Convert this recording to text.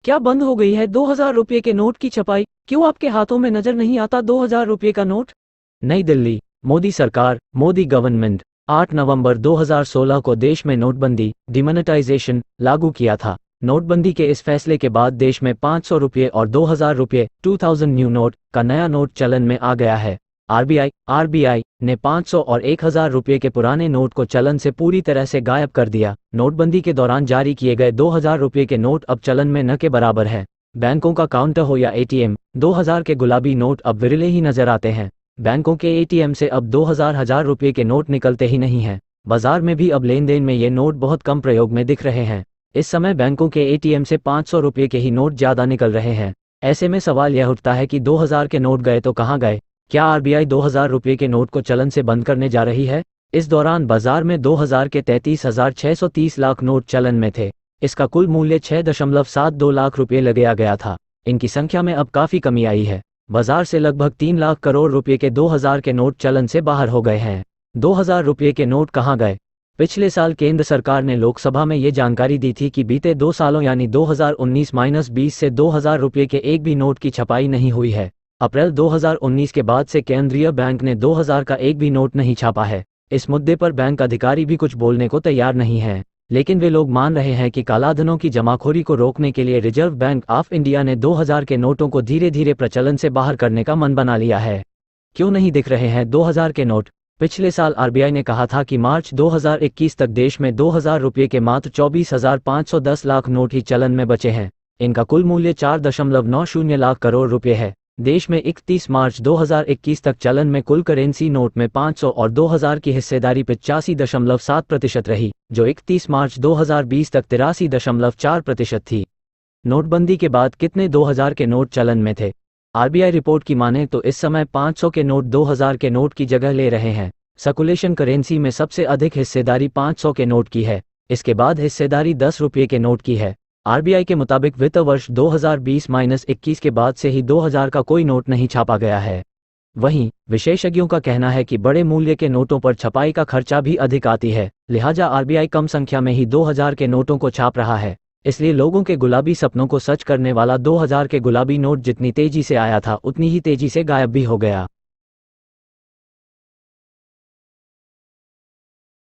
क्या बंद हो गई है 2000 रुपये के नोट की छपाई? क्यों आपके हाथों में नजर नहीं आता 2000 रुपये का नोट? नई दिल्ली, मोदी सरकार, मोदी गवर्नमेंट 8 नवंबर 2016 को देश में नोटबंदी, डिमोनेटाइजेशन लागू किया था। नोटबंदी के इस फैसले के बाद देश में 500 रुपये और 2000 रुपये 2000 न्यू नोट का नया नोट चलन में आ गया है। आरबीआई ने 500 और 1000 रुपये के पुराने नोट को चलन से पूरी तरह से गायब कर दिया। नोटबंदी के दौरान जारी किए गए 2000 रुपये के नोट अब चलन में न के बराबर है। बैंकों का काउंटर हो या एटीएम, 2000 के गुलाबी नोट अब विरले ही नजर आते हैं। बैंकों के एटीएम से अब 2000 रुपये के नोट निकलते ही नहीं हैं। बाजार में भी अब लेन देन में ये नोट बहुत कम प्रयोग में दिख रहे हैं। इस समय बैंकों के एटीएम से 500 रुपये के ही नोट ज़्यादा निकल रहे हैं। ऐसे में सवाल यह उठता है कि 2000 के नोट गए तो कहाँ गए? क्या आरबीआई 2000 रुपये के नोट को चलन से बंद करने जा रही है? इस दौरान बाजार में 2000 के 33,630 लाख नोट चलन में थे। इसका कुल मूल्य 6.72 लाख रुपये लगाया गया था। इनकी संख्या में अब काफ़ी कमी आई है। बाजार से लगभग 3 लाख करोड़ रुपये के 2000 के नोट चलन से बाहर हो गए हैं। 2000 रुपये के नोट कहाँ गए? पिछले साल केंद्र सरकार ने लोकसभा में ये जानकारी दी थी कि बीते 2 सालों यानी 2019-20 से 2000 रुपये के एक भी नोट की छपाई नहीं हुई है। अप्रैल 2019 के बाद से केंद्रीय बैंक ने 2000 का एक भी नोट नहीं छापा है। इस मुद्दे पर बैंक अधिकारी भी कुछ बोलने को तैयार नहीं हैं, लेकिन वे लोग मान रहे हैं कि कालाधनों की जमाखोरी को रोकने के लिए रिजर्व बैंक ऑफ इंडिया ने 2000 के नोटों को धीरे धीरे प्रचलन से बाहर करने का मन बना लिया है। क्यों नहीं दिख रहे हैं 2000 के नोट? पिछले साल आरबीआई ने कहा था कि मार्च 2021 तक देश में 2000 रुपये के मात्र 24,510 लाख नोट ही चलन में बचे हैं। इनका कुल मूल्य 4.90 लाख करोड़ रुपये है। देश में 31 मार्च 2021 तक चलन में कुल करेंसी नोट में 500 और 2000 की हिस्सेदारी 85.7% रही, जो 31 मार्च 2020 तक 83.4% थी। नोटबंदी के बाद कितने 2000 के नोट चलन में थे? आरबीआई रिपोर्ट की माने तो इस समय 500 के नोट 2000 के नोट की जगह ले रहे हैं। सर्कुलेशन करेंसी में सबसे अधिक हिस्सेदारी 500 के नोट की है। इसके बाद हिस्सेदारी 10 रुपये के नोट की है। आरबीआई के मुताबिक वित्त वर्ष 2020-21 के बाद से ही 2000 का कोई नोट नहीं छापा गया है। वहीं विशेषज्ञों का कहना है कि बड़े मूल्य के नोटों पर छपाई का खर्चा भी अधिक आती है, लिहाजा आरबीआई कम संख्या में ही 2000 के नोटों को छाप रहा है। इसलिए लोगों के गुलाबी सपनों को सच करने वाला 2000 के गुलाबी नोट जितनी तेजी से आया था उतनी ही तेजी से गायब भी हो गया।